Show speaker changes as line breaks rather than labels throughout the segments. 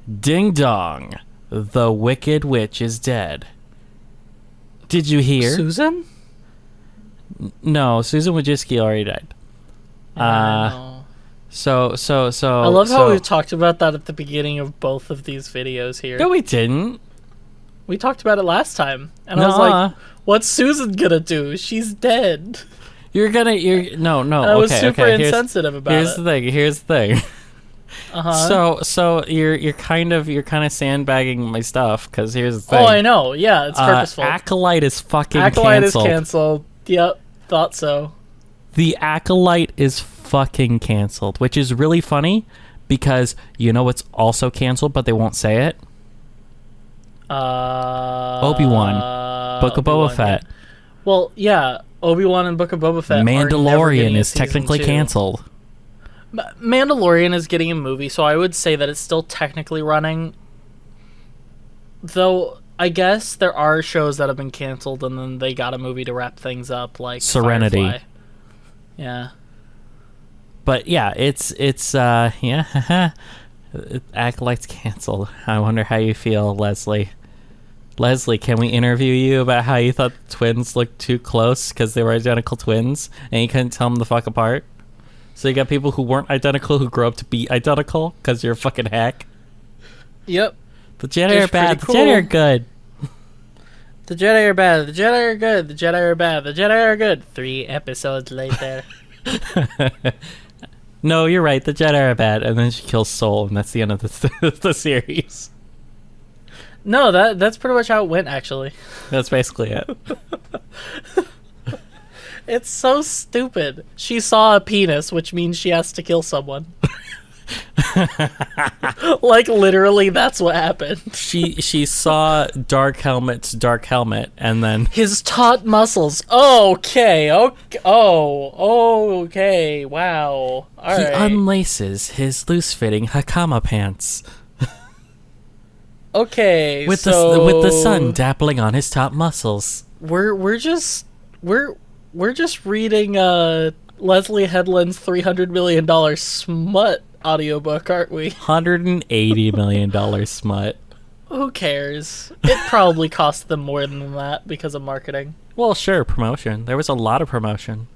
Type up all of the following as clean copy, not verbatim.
Ding dong. The Wicked Witch is dead. Did you hear?
Susan?
No, Susan Wojcicki already died.
I know.
So.
I love how we talked about that at the beginning of both of these videos here.
No, we didn't.
We talked about it last time, and I was like, "What's Susan gonna do? She's dead."
No.
And I was super insensitive about
Here's the thing. So you're kind of sandbagging my stuff because here's the thing.
Oh, I know. Yeah, it's purposeful.
Acolyte is fucking
Acolyte
canceled.
is canceled. Yep, thought so.
The Acolyte is fucking canceled, which is really funny because you know what's also canceled, but they won't say it. Obi-Wan, Book of Boba Fett.
Yeah. Well, yeah, Obi-Wan and Book of Boba Fett.
Mandalorian is technically canceled.
Mandalorian is getting a movie, so I would say that it's still technically running. Though I guess there are shows that have been canceled and then they got a movie to wrap things up, like
Serenity.
Firefly. Yeah.
But yeah, it's yeah. Acolyte's canceled. I wonder how you feel, Leslie. Leslie, can we interview you about how you thought the twins looked too close because they were identical twins and you couldn't tell them the fuck apart? So you got people who weren't identical who grow up to be identical because you're a fucking hack?
Yep.
The Jedi are bad. Cool. The Jedi are good.
The Jedi are bad. The Jedi are good. The Jedi are bad. The Jedi are good. 3 episodes later.
No, you're right. The Jedi are bad. And then she kills Soul, and that's the end of the series.
No, that's pretty much how it went, actually.
That's basically it.
It's so stupid. She saw a penis, which means she has to kill someone. Like, literally, that's what happened.
She saw Dark Helmet's Dark Helmet, and then...
His taut muscles. Okay. Okay. Wow. All right.
He unlaces his loose-fitting Hakama pants.
Okay,
with the sun dappling on his top muscles.
We're just reading Leslie Headland's $300 million smut audiobook, aren't we?
$180 million smut.
Who cares? It probably cost them more than that because of marketing.
Well, sure, promotion. There was a lot of promotion.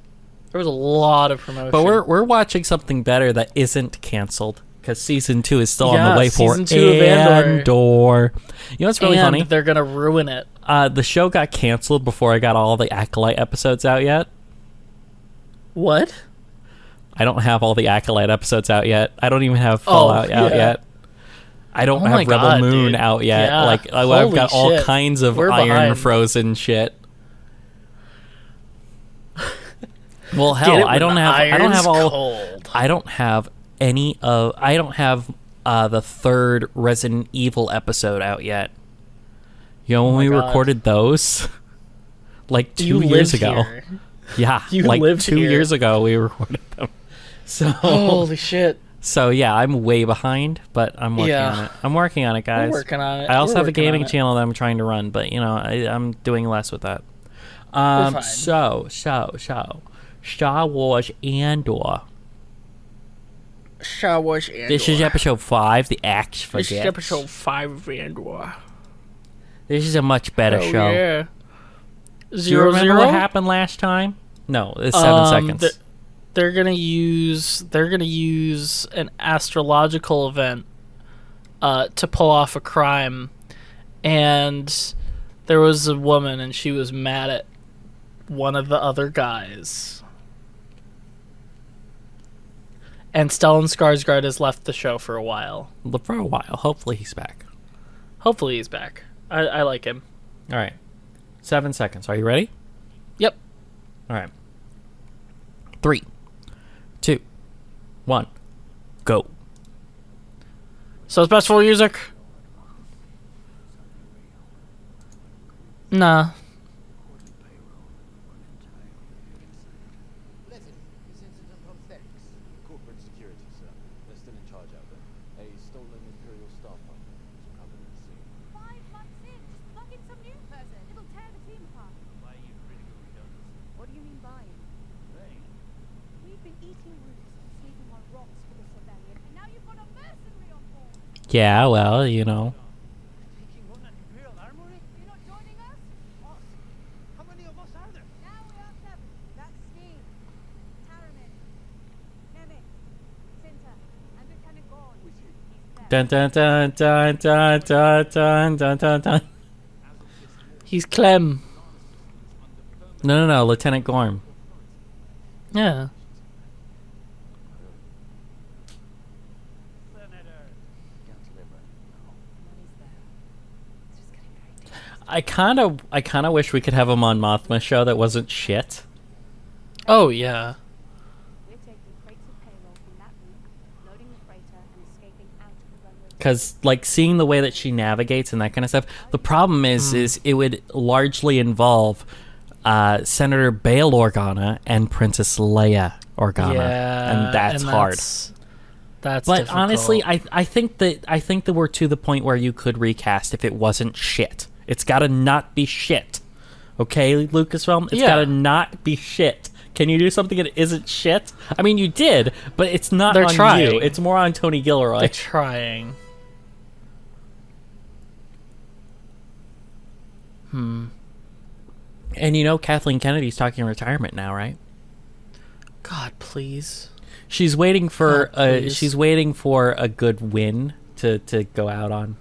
But
we're watching something better that isn't canceled. Because season 2 is still on the way for
season 2 of Andor.
You know what's really funny?
They're gonna ruin it.
The show got canceled before I got all the Acolyte episodes out yet.
What?
I don't have all the Acolyte episodes out yet. I don't even have Fallout out yet. I don't have Rebel Moon out yet.
Yeah.
Like I've got all kinds of Iron Frozen shit. Well, hell, I don't have the third Resident Evil episode out yet. You know when we recorded those? Like 2 years ago.
Here.
Yeah, like 2 years ago we recorded them. So
holy shit.
So yeah, I'm way behind, but I'm working on it. I'm working on it, guys.
We're working on it.
I also have a gaming channel that I'm trying to run, but you know, I'm doing less with that. So Star Wars Andor.
Star Wars Andor.
This is episode 5, the Axe Forgets.
This is episode 5 of Andor.
This is a much better show.
Yeah.
Do you remember what happened last time? No, it's 7 seconds.
They're gonna use an astrological event to pull off a crime, and there was a woman and she was mad at one of the other guys. And Stellan Skarsgård has left the show for a while.
Hopefully he's back.
I like him.
All right. 7 seconds. Are you ready?
Yep.
All right. 3, 2, 1, go.
So it's best for music? Nah.
Yeah, well, you know.
Taking on an Imperial armory?
You're not joining us?
Us? How many of us are there?
Now we are 7. That's Steve, Taramin, Nemec, Cinta, and Lieutenant Gorn.
Who is he?
He's left.
Dun dun dun dun dun dun dun dun dun dun.
He's Clem.
No, Lieutenant Gorm.
Yeah.
Senator. Can't deliver.
Money's there. It's just getting very dangerous.
I kind of wish we could have him on Mothma's show that wasn't shit.
Oh, yeah.
We're taking crates of payroll from that route, loading the freighter, and escaping out of the runway.
Because, like, seeing the way that she navigates and that kind of stuff, the problem is it would largely involve Senator Bail Organa and Princess Leia Organa,
Yeah.
and that's hard.
That's
But
difficult.
honestly, I think that we're to the point where you could recast if it wasn't shit. It's got to not be shit. Okay, Lucasfilm? It's
Yeah.
got to not be shit. Can you do something that isn't shit? I mean, you did, but it's not
They're
on
trying.
you. It's more on Tony Gilroy.
They're trying.
And you know Kathleen Kennedy's talking retirement now, right?
God, please.
She's waiting for
please.
she's waiting for a good win to go out on.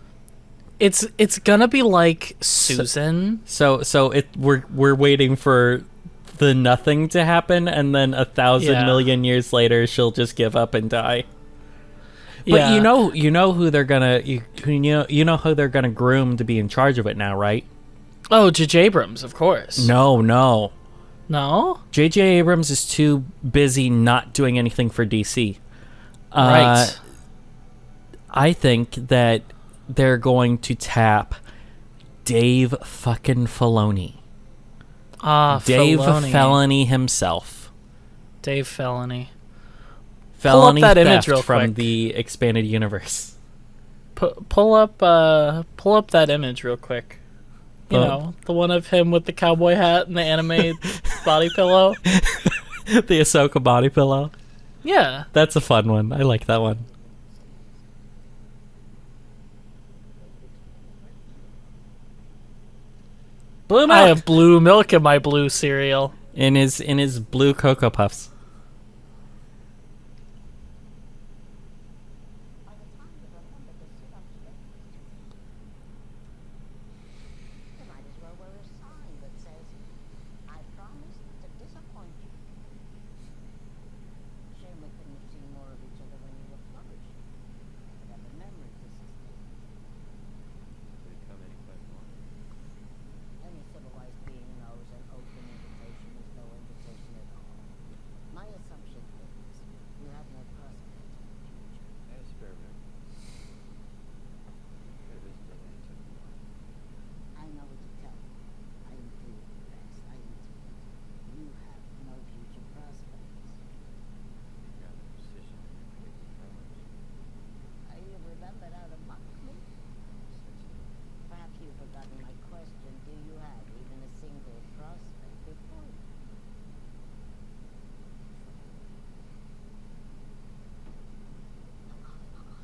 It's gonna be like Susan.
So we're waiting for the nothing to happen, and then 1,000
Yeah.
million years later she'll just give up and die. But
Yeah.
you know who they're gonna you know who they're gonna groom to be in charge of it now, right?
Oh, J.J. Abrams, of course.
No.
No?
J.J. Abrams is too busy not doing anything for DC.
Right.
I think that they're going to tap Dave fucking Filoni. Dave
Filoni.
Felony himself.
Dave Felony.
Felony
that
theft
image real
from
quick.
the expanded universe.
Pull up that image real quick. You
Oh.
know, the one of him with the cowboy hat and the anime body pillow.
The Ahsoka body pillow.
Yeah.
That's a fun one. I like that one. Blue milk.
I have blue milk in my blue cereal.
in his blue Cocoa Puffs.
By the time you remember to sit up straight, you might as well wear a sign that says, "I promise to disappoint you." Shame we couldn't have seen more of each other when you were flourishing. But have a memory to sustain. Any civilized being knows an open invitation is no invitation at all. My assumption is you have no prospect in the future. I know what to tell you. I am doing the best. I intimate. You have no future prospects. You remembered how to mock me? Perhaps you've forgotten my question. Do you have even a single prospect before you?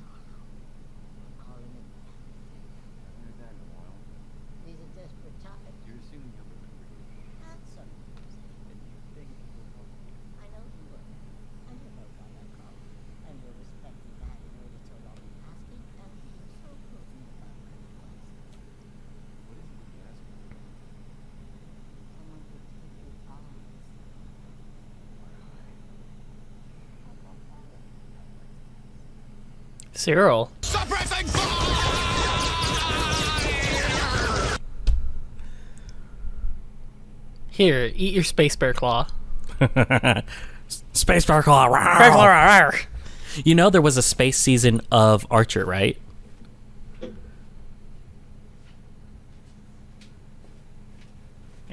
I'm calling it that. These are desperate times. That's sometimes. I know you were. I know why I called. And you're respecting that in order to allow me asking and being so prudent about my request. Someone could take your eyes.
Cyril. Here, eat your space bear claw.
Space Bar Claw.
Bear claw, rawr.
You know there was a space season of Archer, right?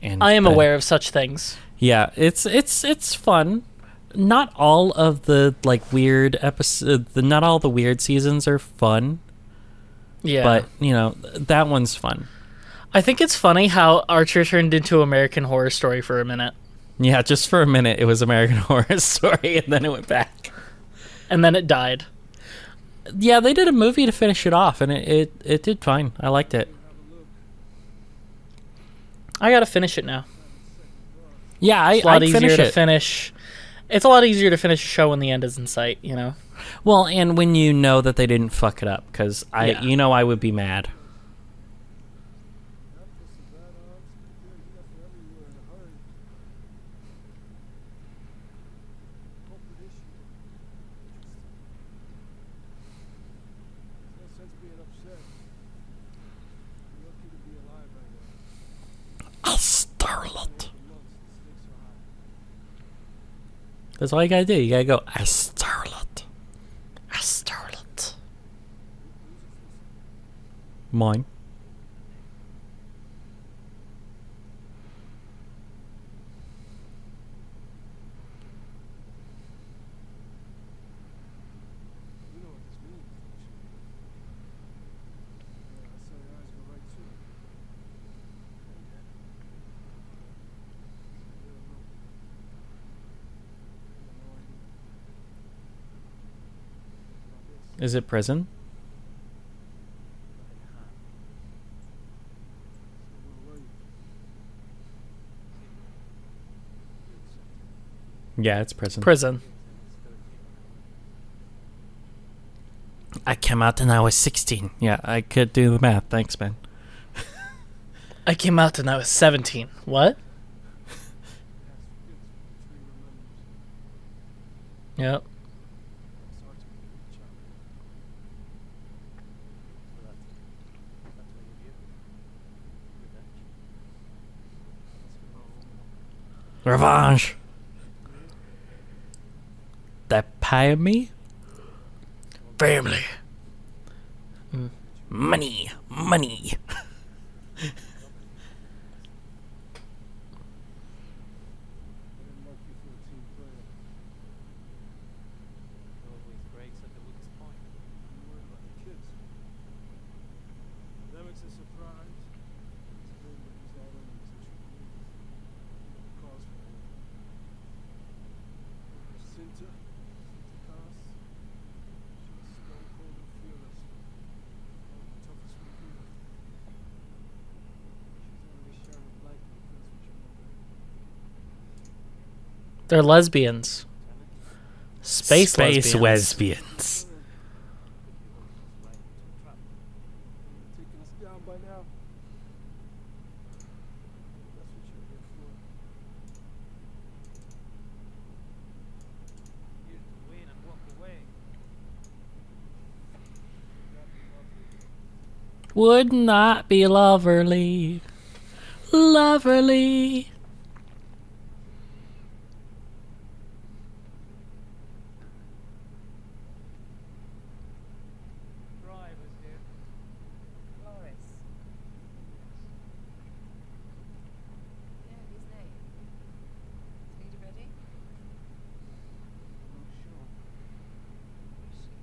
And
I am aware of such things.
Yeah, it's fun. Not all of the like weird episodes, not all the weird seasons are fun,
Yeah.
but you know that one's fun.
I think it's funny how Archer turned into American Horror Story for a minute.
Yeah, just for a minute it was American Horror Story, and then it went back.
And then it died.
Yeah, they did a movie to finish it off, and it did fine. I liked it.
I gotta finish it now.
Yeah,
It's a lot
I'd
easier
finish
to
it.
finish. It's a lot easier to finish a show when the end is in sight. You know.
Well, and when you know that they didn't fuck it up, because
Yeah.
I would be mad. A starlet. That's all you gotta do. You gotta go, a starlet.
A starlet.
Mine. Is it prison? Yeah, it's prison.
Prison.
I came out and I was 16. Yeah, I could do the math. Thanks, man.
I came out and I was 17. What? Yep.
Revenge. That pie me?
Family.
Money. Money.
They're lesbians. Space lesbians.
lesbians. Would not be loverly. Loverly.
Loris. Yeah, his name. Leader ready?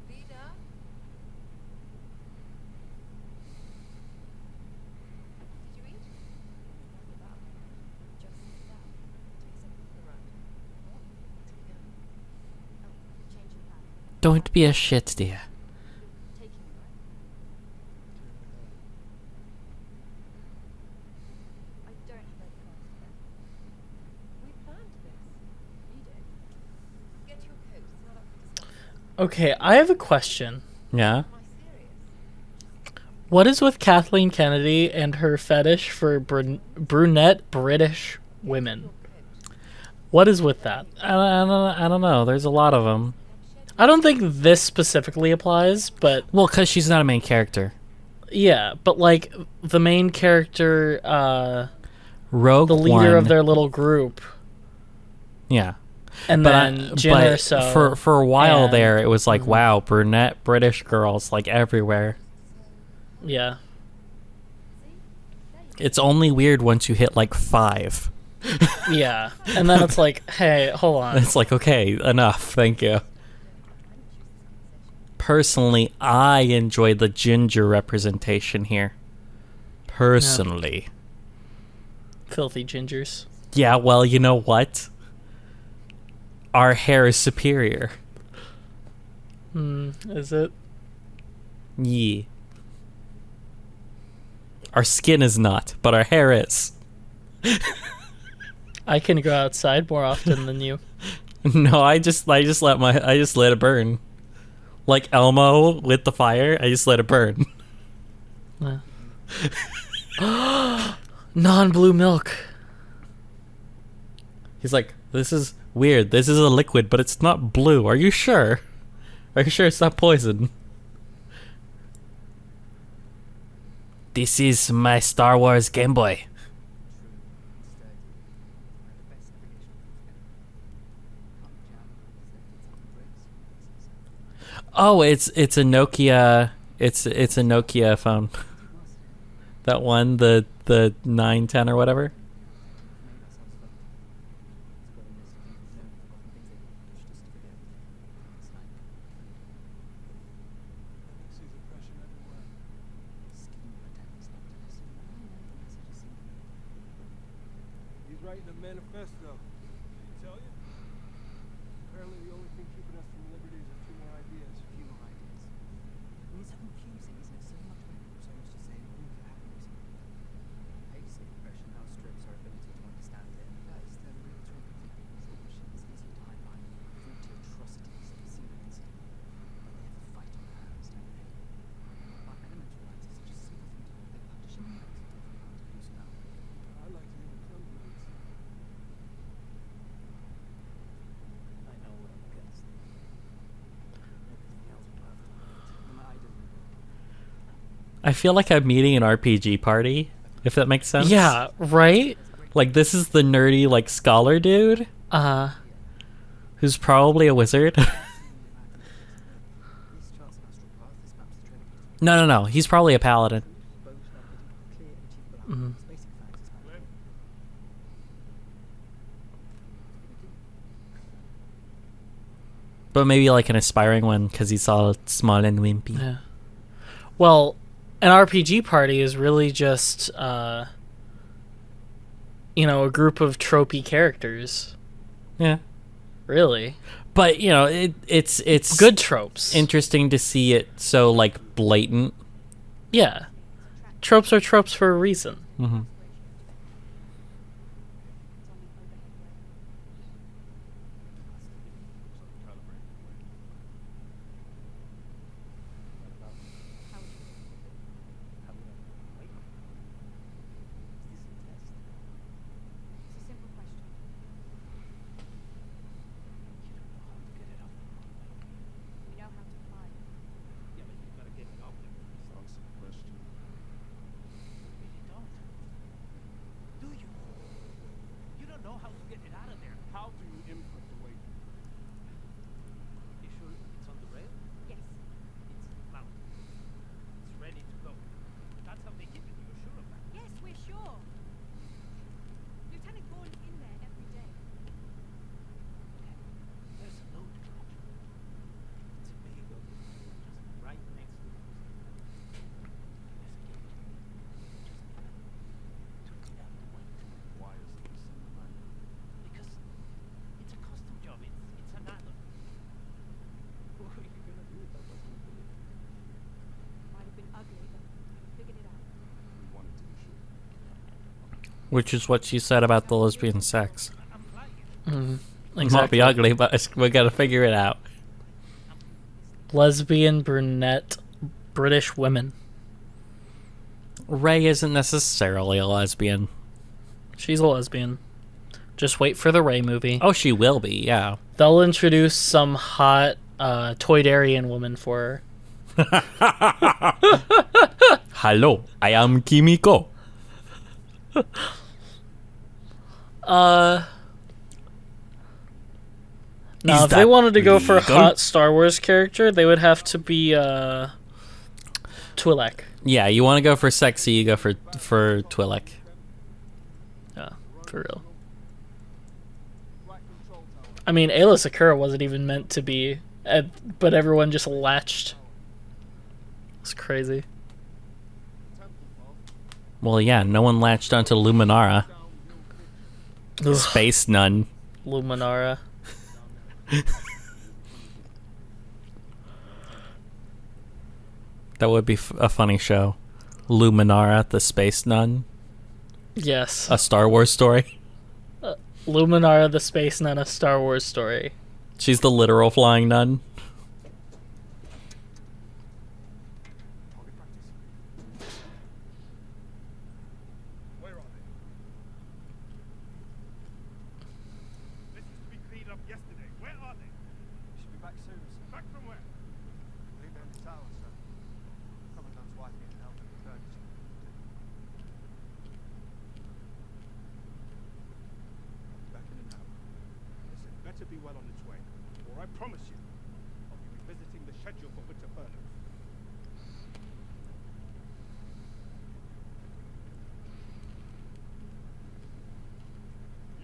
Leader? Did you eat? Not that. Just that. Take something for the road. What? Yeah. Oh, change your plan.
Don't be a shit, dear.
Taking you, right? I don't have any plans today. We planned this. You did. Get your coat. It's not up for discussion.
Okay, I have a question.
Yeah?
Am I serious?
What is with Kathleen Kennedy and her fetish for brunette British women? What is with that?
I don't know. There's a lot of them.
I don't think this specifically applies, but
Well, because she's not a main character.
yeah, but like the main character,
Rogue
the leader
One,
of their little group,
Yeah.
and then Jin
but
Erso.
for a while
and-
there, it was like, wow, brunette British girls, like, everywhere.
Yeah.
It's only weird once you hit, like, 5.
Yeah. And then it's like, hey, hold on.
It's like, okay, enough, thank you. Personally, I enjoy the ginger representation here. Personally.
Filthy gingers.
Yeah, well, you know what? Our hair is superior.
Is it?
Yeah. Our skin is not, but our hair is.
I can go outside more often than you.
No, I just let it burn. Like Elmo with the fire, I just let it burn.
Non-blue milk.
He's like, this is weird. This is a liquid, but it's not blue. Are you sure? Are you sure it's not poison? This is my Star Wars Game Boy. Oh, it's a Nokia. It's a Nokia phone. That one, the 910 or whatever.
He's writing a manifesto. Did he tell you? Apparently the only thing keeping us from liberty is a few more ideas.
Few more ideas. I mean, it's so confusing, isn't it? So much written, so much to say, and all of it happens. Pace of progression outstrips our ability to understand it. That is the real trouble with these machines. Easy timeline, through to atrocities in a single instant. But they have a fight on their hands, don't they? Our elemental rights is such a simple thing to hold. They partition the rights of different parts of use now.
I like to hear what comes with this.
I know what I'm against. Everything else perfect. And I don't.
I feel like I'm meeting an RPG party, if that makes sense.
Yeah, right?
Like, this is the nerdy, like, scholar dude who's probably a wizard.
These charts and astral path, this map's the training ground.
No. He's probably a paladin.
Both are pretty clear and achievable outcomes. Basic facts is mapped.
But maybe, like, an aspiring one, because he's all small and wimpy.
Yeah. Well, an RPG party is really just, a group of tropey characters.
Yeah.
Really.
But, it's
Good tropes.
interesting to see it so, like, blatant.
Yeah. Tropes are tropes for a reason.
Mm-hmm.
It's a simple question. We know how to fly.
Sounds a question.
You don't. Do you? You don't know how to get it out of there.
How do you input the weight?
You sure it's on the rail?
Yes.
It's mounted. It's ready to go. That's how they keep it. You're sure of that?
Yes, we're sure. Lieutenant Gorn is in there every day.
There's a note drop. It's a big open door just right next to the Just clean out the weight.
Why is this in the manual?
Because it's a custom job. It's an add-on. What are you gonna do if that doesn't do it?
Might have been ugly, but I figured it out.
We wanted to be sure.
Which is what she said about the lesbian sex.
I'm flying it.
Mm-hmm.
It might be ugly, but we gotta figure it out.
Lesbian, brunette, British women.
Rey isn't necessarily a lesbian.
She's a lesbian. Just wait for the Rey movie.
Oh, she will be, yeah.
They'll introduce some hot Toydarian woman for her.
Hello, I am Kimiko.
Now,
Is
if they
that
wanted to go for a
legal?
hot Star Wars character, they would have to be Twi'lek.
Yeah, you want to go for sexy, you go for Twi'lek.
Yeah, for real.
Black control tower.
I mean, Ayla Secura wasn't even meant to be, but everyone just latched. It's crazy.
Temple vault.
Well, yeah, no one latched onto Luminara.
Ugh,
Space nun.
Luminara.
That would be a funny show. Luminara, the space nun.
Yes.
A Star Wars story.
Luminara the Space Nun, a Star Wars story.
She's the literal flying nun.
Target practice. Where are they? This is to be cleaned up yesterday. Where are they?
Should be back soon, sir.
Back from where?
I think they're in the tower, sir. Commandant's wife needed help in the furniture.
Back in an hour. Listen, better be well on its way, or I promise you, I'll be revisiting the schedule for winter furlough.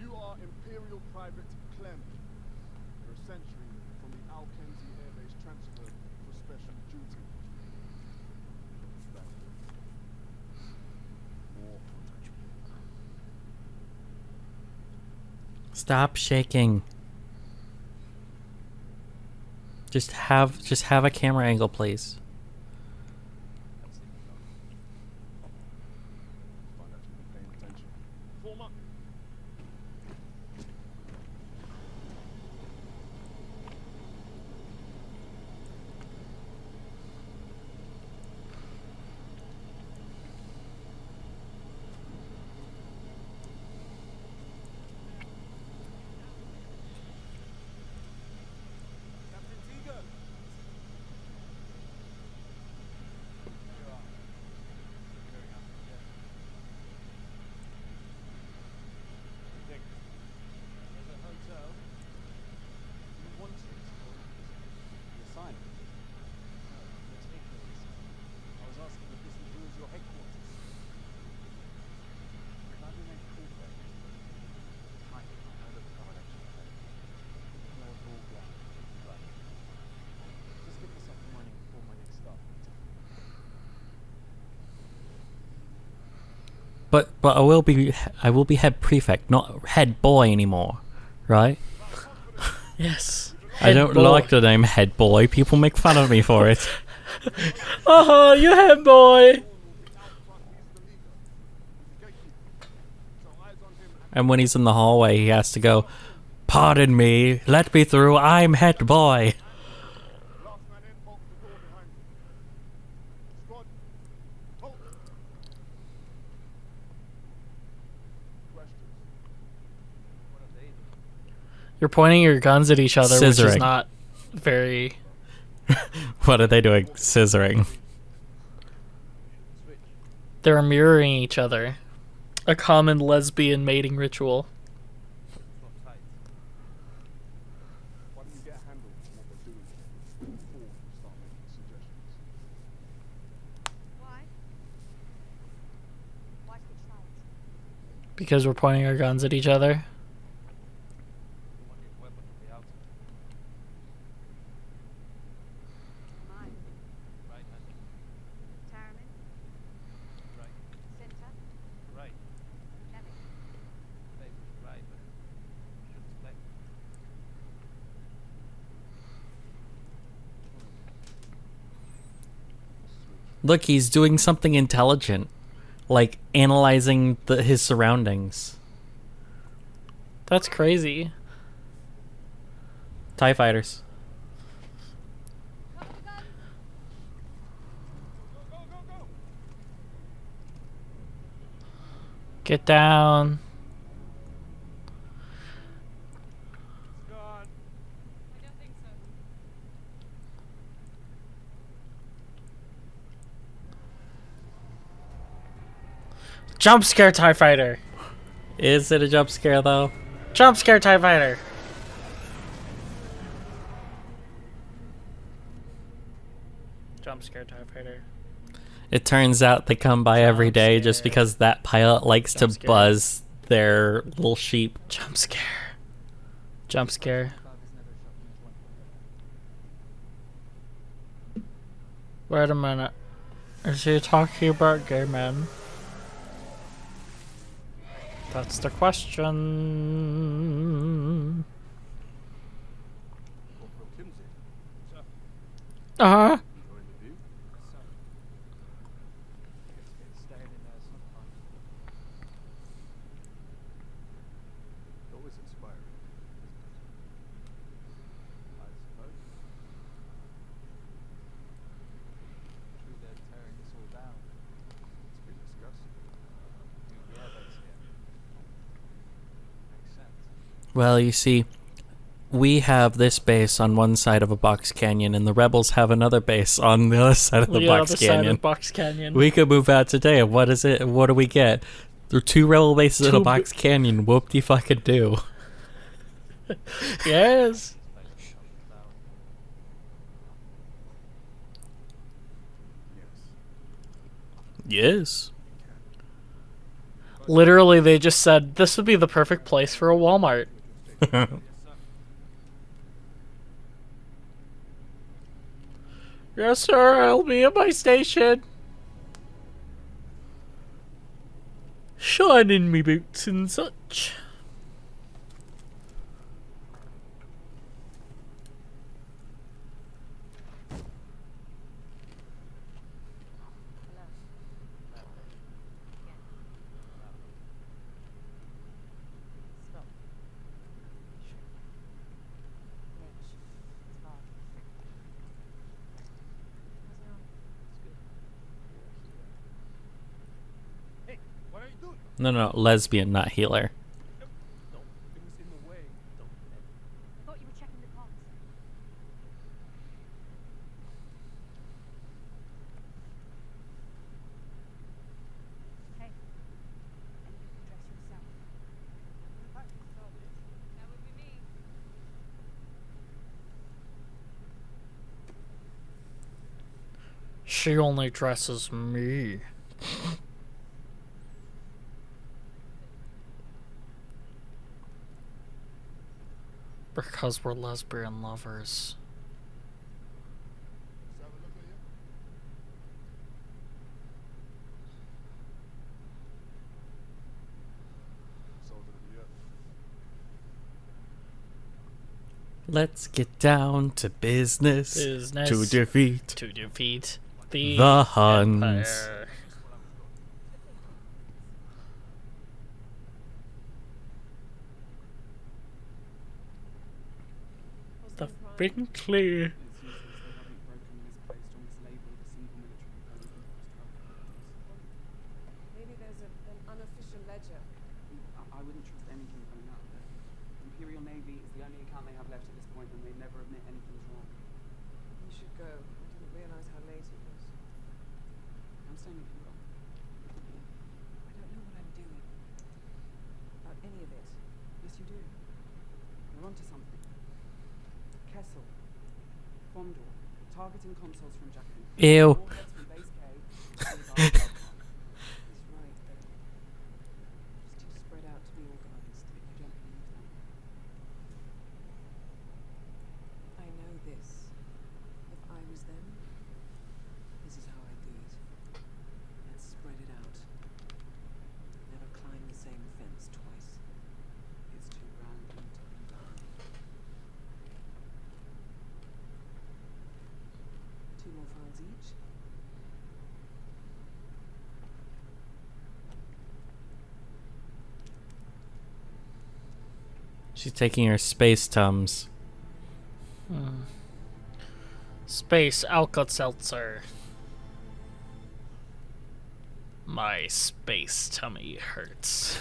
You are Imperial Private Clem. You're a century from the Alkenzi Air Base transferred for special duty. Thank you. More footage.
Stop shaking. Just have a camera angle, please.
Find out you've been paying attention. Form up.
Captain Teager!
There's a hotel. Do you want it, or the assignment? No, you're taking this. I was asking if this includes your headquarters. Can I be made prefect? Kind of. I know that the common action more all blind. Right. Just get this up and running before my next staff meeting.
But I will be head prefect, not head boy anymore, right?
Yes.
I don't
Head boy.
like the name head boy. People make fun of me for it.
Oh, you head boy.
And when he's in the hallway, he has to go, "Pardon me, let me through. I'm head boy."
Last man in, bolt the door behind you. Squad, halt. Questions?
What are they?
You're pointing your guns at each other, which is
Scissoring.
not very.
What are they doing? Scissoring.
Switch.
They're mirroring each other. A common lesbian mating ritual.
Not tight.
Why don't you get a handle on what they're doing before you start making suggestions?
Why? Why switch sides?
Because we're pointing our guns at each other.
You want your weapon from the outside.
Mine.
Right hand.
Tarman.
Right.
Center.
Right.
Levin.
Maybe right, but you shouldn't split.
Look, he's doing something intelligent, like analyzing his surroundings.
That's crazy.
TIE fighters.
Cover the guns.
Go, go, go, go!
Get down.
It's gone.
I don't think so.
Jump scare TIE fighter.
Is it a jump scare though?
Jump scare TIE fighter. Jump scare TIE fighter.
It turns out they come by every
Jump
day just
scare.
because that pilot likes
Jump
to
scare.
buzz their little sheep.
Jump scare. Jump scare.
Bob has never shot me as one.
Wait a minute. Is he talking about gay men? That's the question.
Corporal Kimsey. Sir,
Uh huh.
enjoying the view?
So,
Well, you see, we have this base on one side of a box canyon, and the rebels have another base on the other side of the box
other side
canyon.
of Box Canyon.
We could move out today, and what is it? What do we get? There are 2 rebel bases in a
Two
box canyon. Whoop de fucking do.
Yes.
Yes.
Literally, they just said this would be the perfect place for a Walmart. Yes, sir. I'll be at my station. Shining me boots and such.
Stop. Mitch, it's Bob.
Hey, what are you doing?
No, lesbian, not healer.
No, it was in the way. Don't.
I thought you were checking the comms. Hey, and you can dress yourself. That would be me.
She only dresses me. Because we're lesbian lovers.
Let's have a look at you. Soldier of the earth.
Let's get down to business.
Business.
To defeat
To defeat the
Huns.
Empire. The Brinkley.
It's useless. They haven't broken misplaced or mislabeled a single military component in the post-travel.
Maybe there's an unofficial ledger.
I wouldn't trust anything coming out of there. The Imperial Navy is the only account they have left at this point, and they never admit anything's wrong.
You should go. I didn't realize how late it was.
I'm staying if you will.
I don't know what I'm doing. About any of it.
Yes, you do. You're onto something. Kessel. Fondor. Targeting consoles from Jakku.
Ew.
Warheads from Base K.
He's right, though. It's too spread out to be organized.
If you don't believe that.
I know this. If I was them, this is how I'd do it. Let's spread it out. Never climb the same fence twice.
It's too random to be done.
2 more files each.
She's taking her space tums.
Space Alka-Seltzer. My space tummy hurts.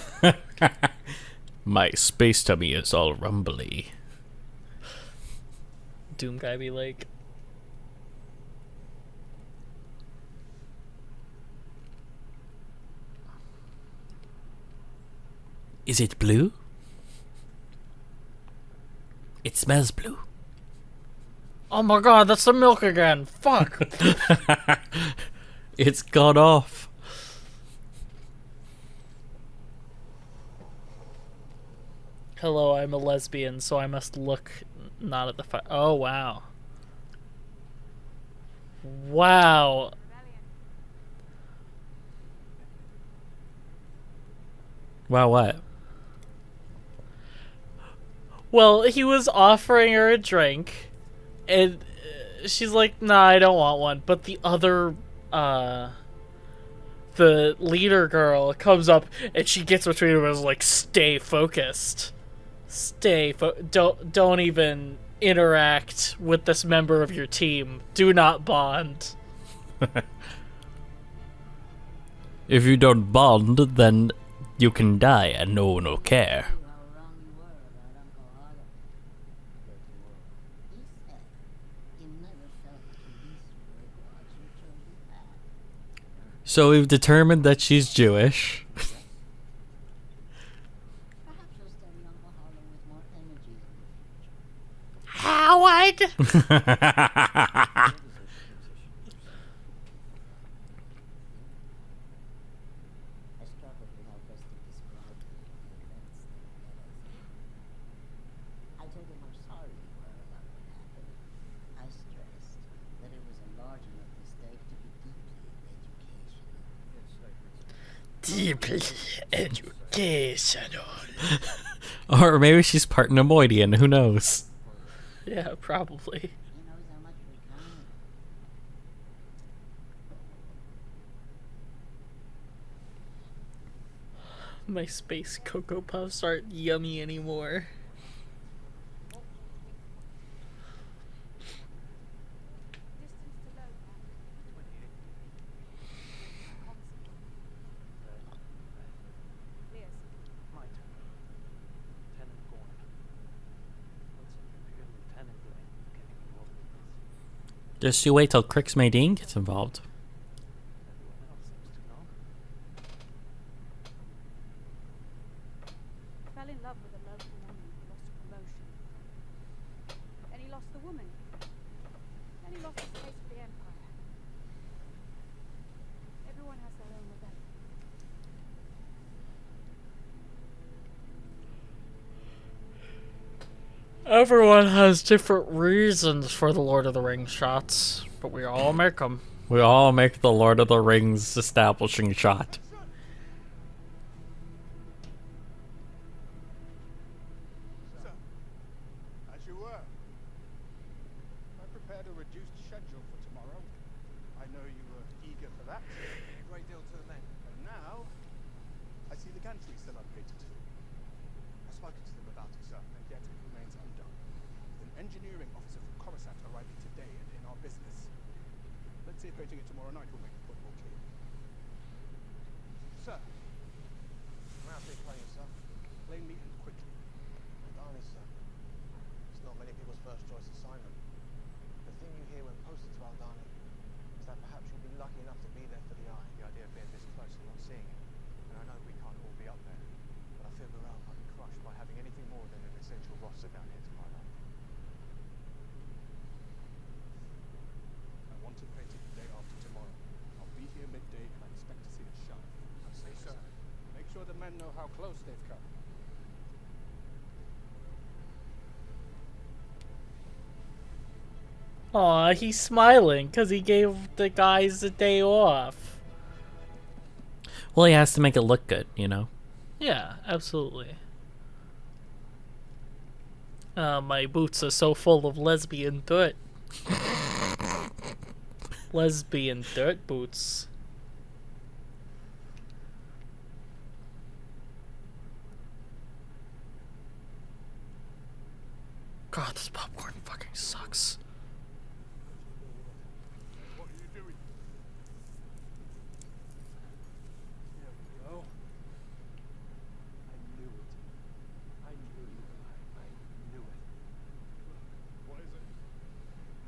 My space tummy is all rumbly.
Doom guy be like,
Is it blue? It smells blue.
oh my god, that's the milk again. Fuck.
It's gone off.
Hello, I'm a lesbian, so I must look not at the fire. Oh, wow. Wow.
Wow, what?
Well, he was offering her a drink, and she's like, nah, I don't want one. But the other, the leader girl comes up, and she gets between them and is like, stay focused. Don't even interact with this member of your team. Do not bond.
If you don't bond, then you can die and no one will care.
How wrong you were about
So we've determined that she's Jewish.
Perhaps you'll study Uncle Harlow with more energy in the future.
Howard!
I struggled with how best to describe the events that led us. I told him how sorry we were about what happened. I stressed that it was a large enough mistake to be deeply educational.
Deeply educational.
Or maybe she's part Nemoidian, who knows?
Yeah, probably.
He knows how much we count.
My space Cocoa Puffs aren't yummy anymore.
Distance to low now.
28.
Constant. Clears.
My turn. Lieutenant Gorn. What's an Imperial Lieutenant doing getting involved with this?
Just you wait till Crix Maydeen gets involved.
Everyone else seems to know.
Fell in love with a local woman who lost a promotion. Then he lost the woman. Then he lost his taste for the Empire. Everyone has their own rebellion.
Everyone has different reasons for the Lord of the Rings shots, but we all make them.
We all make the Lord of the Rings establishing shot.
Sir, as you were. I prepared a reduced schedule for tomorrow. I know you were eager for that.
A great deal to the men.
And now, I see the gantry still unpainted. I've spoken to them about it, sir, and yet it remains undone. With an engineering officer from Coruscant arriving today and in our business. Let's see if painting it tomorrow night will make the point more clear. Sir,
I'm out there playing, sir.
plainly and quickly.
Darling, sir. It's not many people's first choice assignment. The thing you hear when posted to Aldani is that perhaps you'll be lucky enough to be there for the eye. The idea of being this close and not seeing it. And I know we can't all be up there, but I fear morale might be crushed by having anything more than an essential roster down here to highlight.
I want it painted the day after tomorrow. I'll be here midday and I expect to see it shine.
I see, sir.
Make sure the men know how close they've come.
Aw, he's smiling because he gave the guys a day off.
Well, he has to make it look good, you know?
Yeah, absolutely. My boots are so full of lesbian dirt. Lesbian dirt boots. God, this popcorn fucking sucks.
What are you doing?
There we go. I knew it. I knew you. I knew it.
What is it?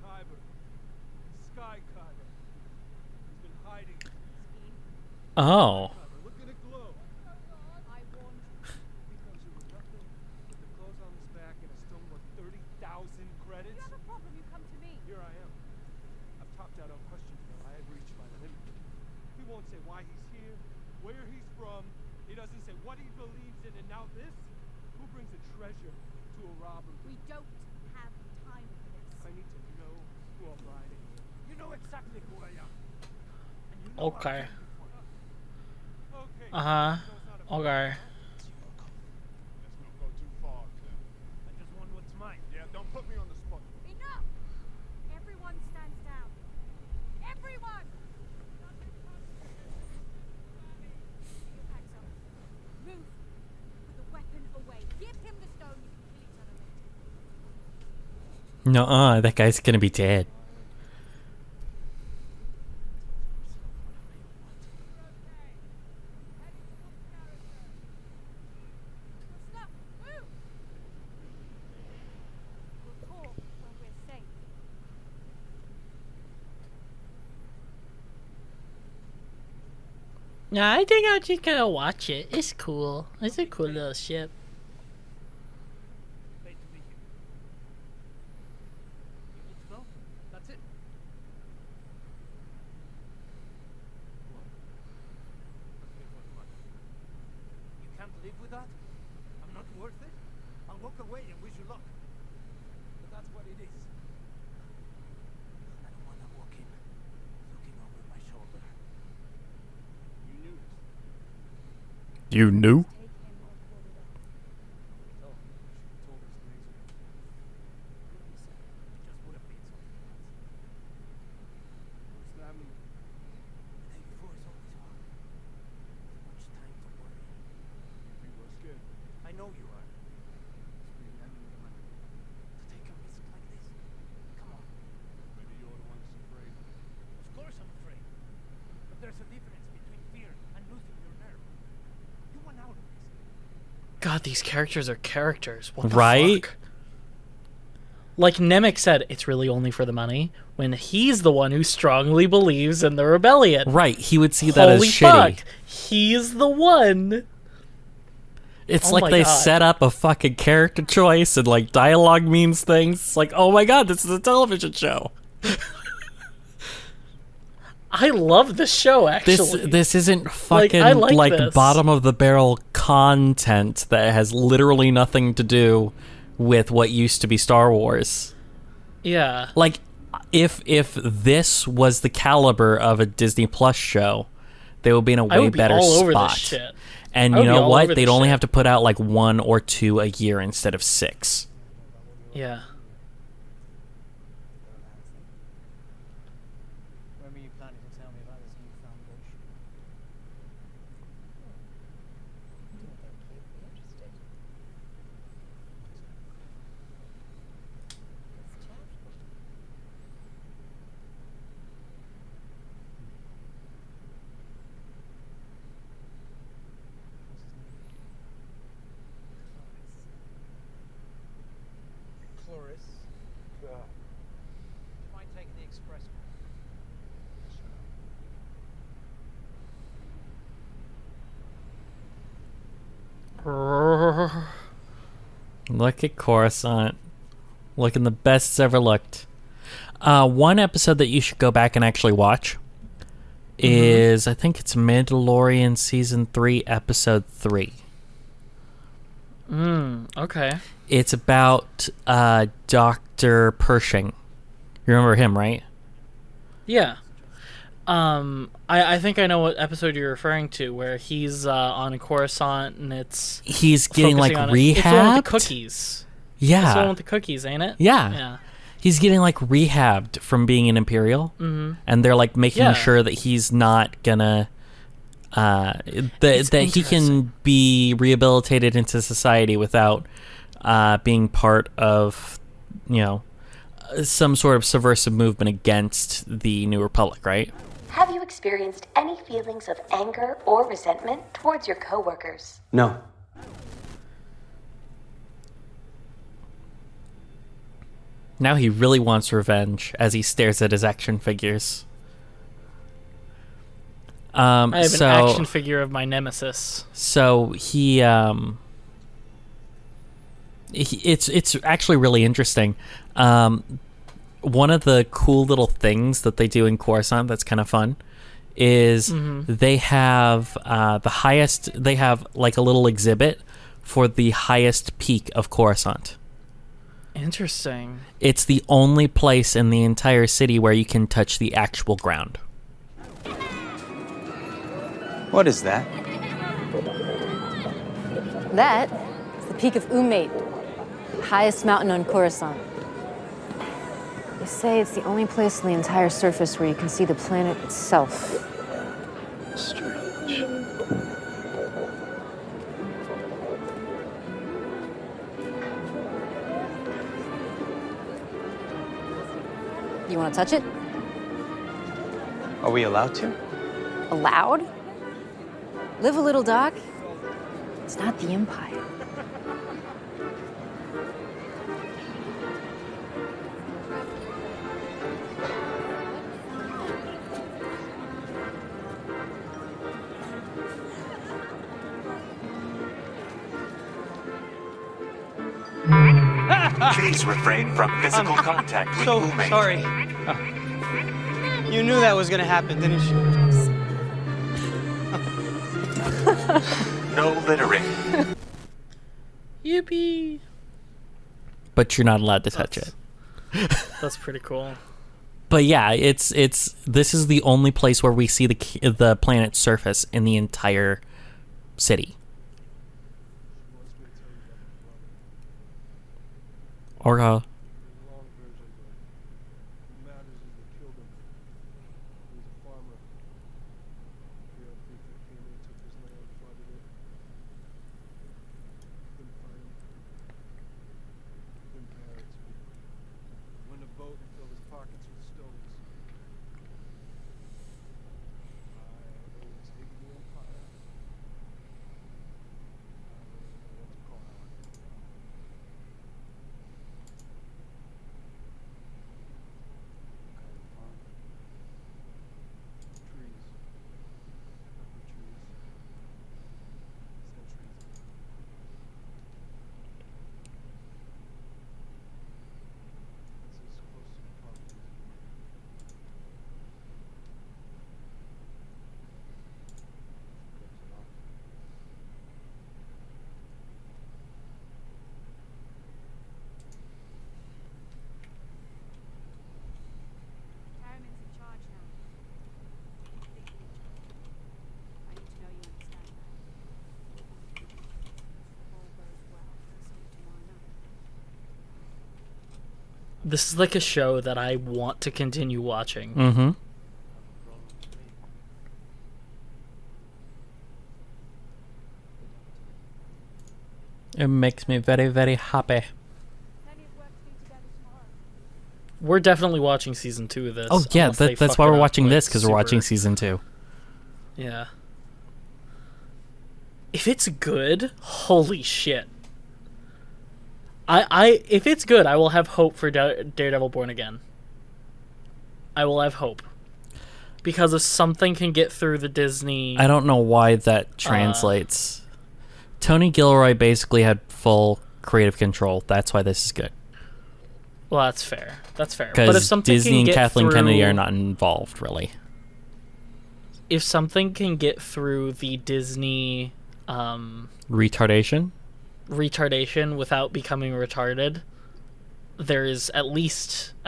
Kyber. Sky Kyber. He's been hiding.
Scheme.
Oh.
Kyber, look at it glow.
I warned you.
Because it was nothing but the clothes on his back and it's still worth 30,000
If
credits.
you have a problem, you come to me.
Here I am. I've topped out on questions now. I have reached my limit. He won't say why he's here, where he's from. He doesn't say what he believes in. And now this? Who brings a treasure to a robber?
We don't have time for this.
I need to know who I'm riding with. You know exactly who I am. And you know
Okay.
Okay.
Uh-huh.
So it's not a
Okay.
Let's not go too far, Clem.
I just want what's mine.
Yeah, don't put me on the spot.
Enough! Everyone stands down. Everyone! Your bags up. Move. Put the weapon away. Give him the stone. You can kill each other later.
Nuh-uh, that guy's gonna be dead.
Stop! Move! We'll talk when we're safe.
Nah, I think I'm just gonna watch it. It's cool. It's a cool little ship.
Great to meet you. You good to go? That's it. You can't live with that? I'm not worth it? I'll walk away and wish you luck. But that's what it is. I don't want to walk in looking over my shoulder. You knew this.
You knew?
Take him or call it off.
Oh, she told us days ago.
It just would have been something else.
What's that mean?
The day before is always hard. Much time for worrying.
You were scared.
I know you are.
It's me and the man.
To take a risk like this? Come on.
Maybe you're the one that's afraid.
Of course I'm afraid. But there's a difference between fear and losing your nerve. You want out of this.
God, these characters are characters. What the
Right?
fuck? Like Nemec said, it's really only for the money, when he's the one who strongly believes in the rebellion.
Right. He would see that
Holy
as shitty.
fuck. He's the one.
It's
Oh
like
my
they
God.
set up a fucking character choice and like dialogue means things. It's like, oh my god, this is a television show.
I love this show, actually.
This isn't fucking
I
like,
like this.
bottom of the barrel content that has literally nothing to do with what used to be Star Wars.
Yeah.
Like if this was the caliber of a Disney Plus show, they would be in a
I
way
would be
better
all over
spot.
this shit.
And
I
you
would be
know
all
what?
over
They'd
this
only
shit.
have to put out like 1 or 2 a year instead of 6.
Yeah.
When were you planning to tell me about this new foundation?
Didn't think you'd be interested. It's charitable.
Cloris.
Do you mind taking the express?
Look at Coruscant. Looking the best it's ever looked. One episode that you should go back and actually watch is, I think it's Mandalorian Season 3, Episode 3.
Okay.
It's about Dr. Pershing. You remember him, right?
Yeah. I think I know what episode you're referring to, where he's on Coruscant and it's
He's getting like
focusing on it. It's the one with
rehabbed.
the cookies. It's the
Yeah.
one with the cookies, ain't it?
Yeah.
Yeah.
He's getting like rehabbed from being an Imperial.
Mm-hmm.
And they're like making
Yeah.
sure that he's not gonna that he
interesting.
can be rehabilitated into society without being part of, you know, some sort of subversive movement against the New Republic, right?
Have you experienced any feelings of anger or resentment towards your coworkers?
No.
Now he really wants revenge as he stares at his action figures.
I have
so,
an action figure of my nemesis.
So it's actually really interesting. One of the cool little things that they do in Coruscant that's kind of fun is they have they have like a little exhibit for the highest peak of Coruscant.
Interesting.
It's the only place in the entire city where you can touch the actual ground.
What is that?
That is the peak of Umate, highest mountain on Coruscant. They say it's the only place on the entire surface where you can see the planet itself.
Strange.
You want to touch it?
Are we allowed to?
Allowed? Live a little, Doc. It's not the Empire.
Please refrain from physical contact with
So
Umate.
sorry. You knew that was gonna happen, didn't you?
No littering.
Yippee!
But you're not allowed to touch it.
That's pretty cool.
But yeah, it's this is the only place where we see the planet's surface in the entire city. Or
Long version, what matters is they killed him. He was a farmer. The thief that came in, took his land, flooded it. Couldn't find him. Couldn't parents. Went a boat and filled his pockets with stones. I overtake the empire. I don't even know what to call it.
Harriman's in charge now. Big deal. I need to know you understand that. If all goes well, I'll see you tomorrow night.
This is like a show that I want to continue watching.
Mm-hmm. It makes me very, very happy.
Plenty of work to do together tomorrow.
We're definitely watching season 2 of this.
Oh yeah,
unless they
that's
fuck
why
it
we're
up,
watching
like,
this, because we're watching
super-
season 2.
Yeah. If it's good, holy shit. If it's good, I will have hope for Daredevil Born Again. I will have hope. Because if something can get through the Disney...
I don't know why that translates. Tony Gilroy basically had full creative control. That's why this is good.
Well, that's fair. That's fair. But if
Because
something
Disney
can
and
get
Kathleen
through,
Kennedy are not involved, really.
If something can get through the Disney
Retardation?
retardation without becoming retarded, there is at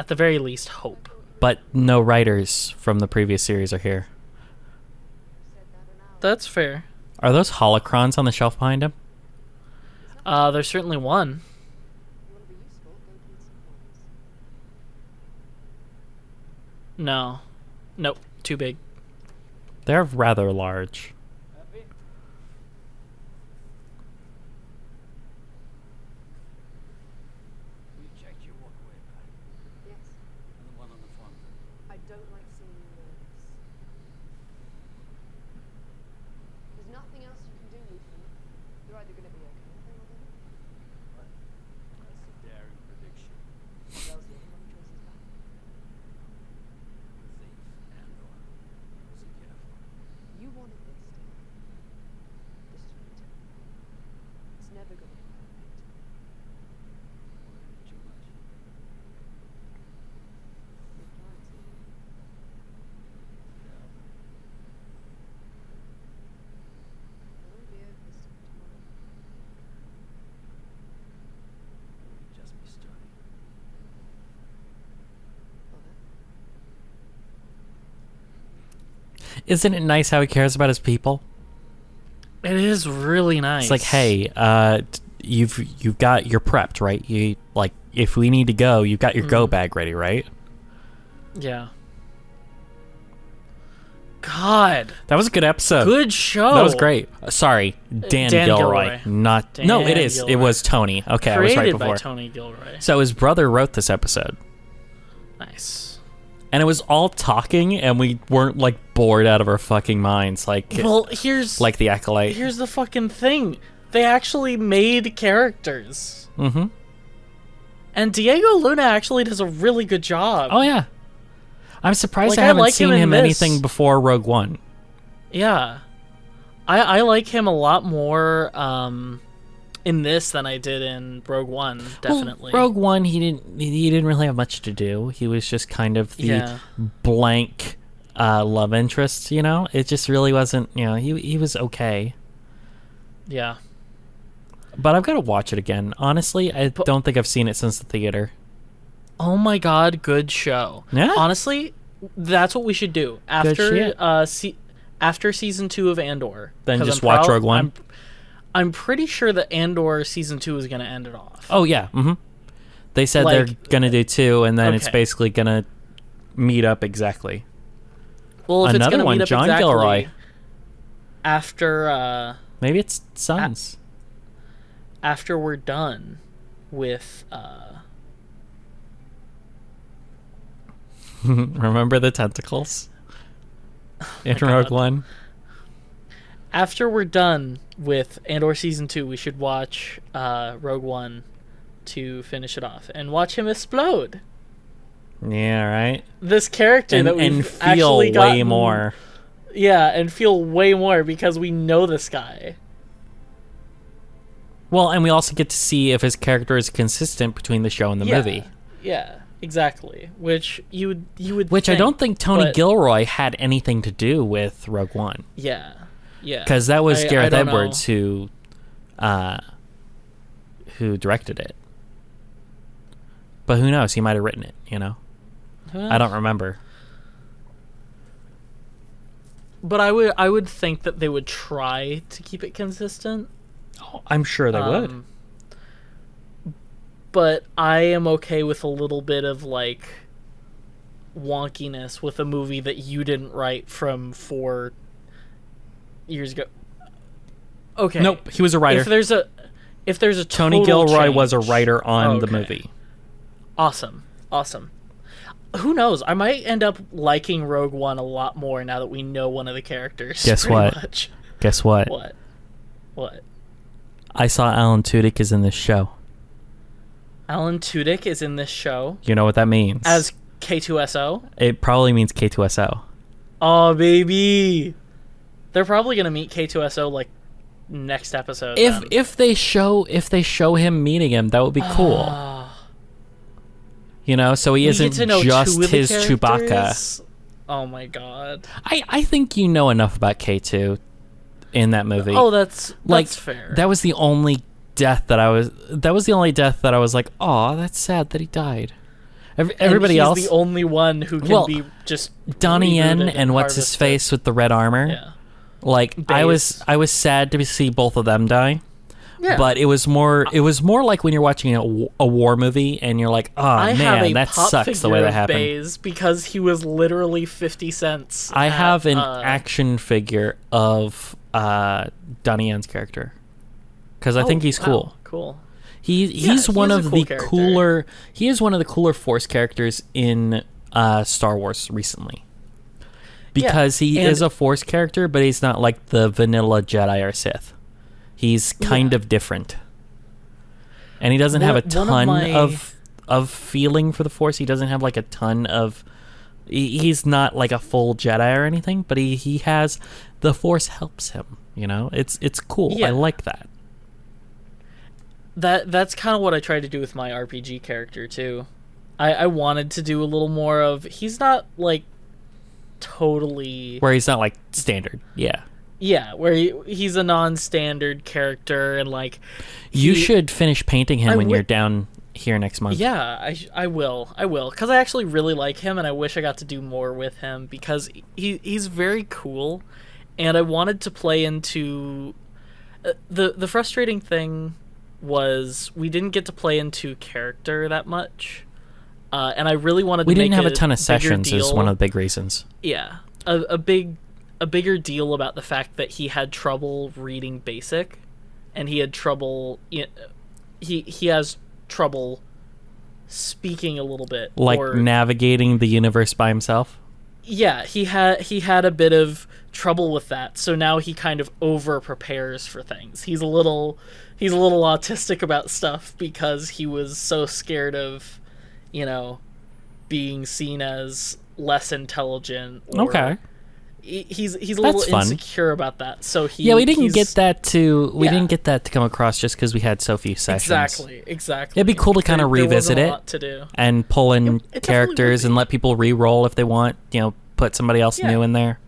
the very least, hope.
But no writers from the previous series are here.
That's fair.
Are those holocrons on the shelf behind him?
There's certainly one. No. Nope. Too big.
They're rather large.
You checked your walkway back.
Yes.
And the one on the front.
I don't like seeing you nervous. There's nothing else you can do, Ethan. You're either going to be okay or you're not.
What? That's a daring prediction.
What else do you have choices back?
The thief, Andor. Was he careful?
You wanted this, didn't you? This is what you took. It's never going to be perfect.
Worried too much?
Your plans, Ethan.
Yeah.
It won't be over this time tomorrow.
We'll just be starting.
Isn't it nice how he cares about his people?
It is really nice.
It's like, hey, you're prepped, right? You like, if we need to go, you've got your go bag ready, right?
Yeah. God.
That was a good episode.
Good show.
That was great. Sorry, Dan Gilroy. Not
Dan
no, it is.
Gilroy.
It was Tony. Okay,
Created
I was right before.
by Tony Gilroy.
So his brother wrote this episode.
Nice.
And it was all talking, and we weren't like bored out of our fucking minds, like
Well, here's
like the Acolyte.
Here's the fucking thing. They actually made characters.
Mm-hmm.
And Diego Luna actually does a really good job.
Oh yeah. I'm surprised
Like,
I haven't
like
seen
him in
him
this.
anything before Rogue One.
Yeah. I like him a lot more in this than I did in Rogue One. Definitely.
Well, Rogue One, he didn't really have much to do. He was just kind of the blank love interest. You know, it just really wasn't. You know, he was okay.
Yeah.
But I've got to watch it again. Honestly, I don't think I've seen it since the theater.
Oh my god, good show.
Yeah.
Honestly, that's what we should do after after season 2 of Andor.
Then just watch Rogue One.
I'm pretty sure that Andor season 2 is going to end it off.
Oh yeah. Mm-hmm. They said they're going to do 2, and then it's basically going to meet up exactly.
Well, if
another
it's going to
one,
meet up
John
exactly
Gilroy.
After
maybe it's Sons.
After we're done with
remember the tentacles in Rogue One?
After we're done with Andor season 2, we should watch Rogue One to finish it off and watch him explode.
Yeah, right.
This character that we've
feel
actually gotten,
way more.
Yeah, and feel way more because we know this guy.
Well, and we also get to see if his character is consistent between the show and the movie.
Yeah, exactly. Which you would.
Which I don't think Tony Gilroy had anything to do with Rogue One.
Yeah, yeah.
Because that was Gareth
don't
Edwards who directed it. But who knows? He might have written it. You know. I don't remember.
But I would think that they would try to keep it consistent.
Oh, I'm sure they would.
But I am okay with a little bit of like wonkiness with a movie that you didn't write from 4 years ago. Okay.
Nope, he was a writer.
If there's a
Tony Gilroy was a writer on the movie.
Awesome. Who knows? I might end up liking Rogue One a lot more now that we know one of the characters.
Guess what?
Much.
Guess what?
What?
I saw Alan Tudyk is in this show.
Alan Tudyk is in this show.
You know what that means?
As K2SO?
It probably means K2SO.
Oh, baby. They're probably going to meet K2SO like next episode.
If they show him meeting him, that would be cool. You know, so he isn't just his Chewbacca.
Oh my god.
I think you know enough about K2 in that movie.
Oh, that's fair.
That was the only death that I was like, "Oh, that's sad that he died." Everybody else,
the only one who can be just
Donnie Yen and what's his face with the red armor.
Yeah.
Like
Base.
I was sad to see both of them die.
Yeah.
But it was more like when you're watching a war movie and you're like, "Oh man, that sucks the way that happened."
Baze because he was literally 50 cents.
I have an action figure of Donnie Yen's character because I think he's cool.
Wow, cool.
He's one of the cooler. He is one of the cooler Force characters in Star Wars recently. Because he is a Force character, but he's not like the vanilla Jedi or Sith. He's kind of different. And he doesn't have a ton of feeling for the Force. He doesn't have like a ton of... He's not like a full Jedi or anything, but he has... The Force helps him, you know? It's cool.
Yeah.
I like that.
That's kind of what I tried to do with my RPG character, too. I wanted to do a little more of... He's not, like, totally...
Where he's not, like, standard. Yeah.
Yeah, where he's a non-standard character, and, like...
You should finish painting him when you're down here next month.
Yeah, I will. Because I actually really like him, and I wish I got to do more with him, because he's very cool, and I wanted to play into... The frustrating thing was we didn't get to play into character that much, and I really wanted to make
We didn't have a ton of sessions
deal.
is one of the big reasons.
Yeah, a bigger deal about the fact that he had trouble reading basic, and he had trouble... He has trouble speaking a little bit.
Like navigating the universe by himself?
Yeah, he had a bit of trouble with that, so now he kind of over prepares for things. He's a little autistic about stuff because he was so scared of, being seen as less intelligent or he's a little
That's fun.
insecure about that. So
we didn't get that to come across just because we had so few sessions.
Exactly.
It'd be cool to kind of revisit
there
it
wasn't a lot to do.
and pull in
It definitely
characters
would
and let people re-roll if they want. Put somebody else new in there.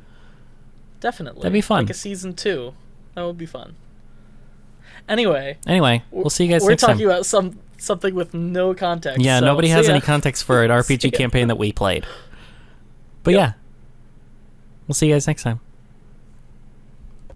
Definitely.
That'd be fun.
Like a season 2. That would be fun. Anyway,
we'll see you guys
we're
next time.
talking about something with no context.
Yeah,
so
nobody
see
has
ya.
any context for an RPG campaign that we played. But yeah, we'll see you guys next time.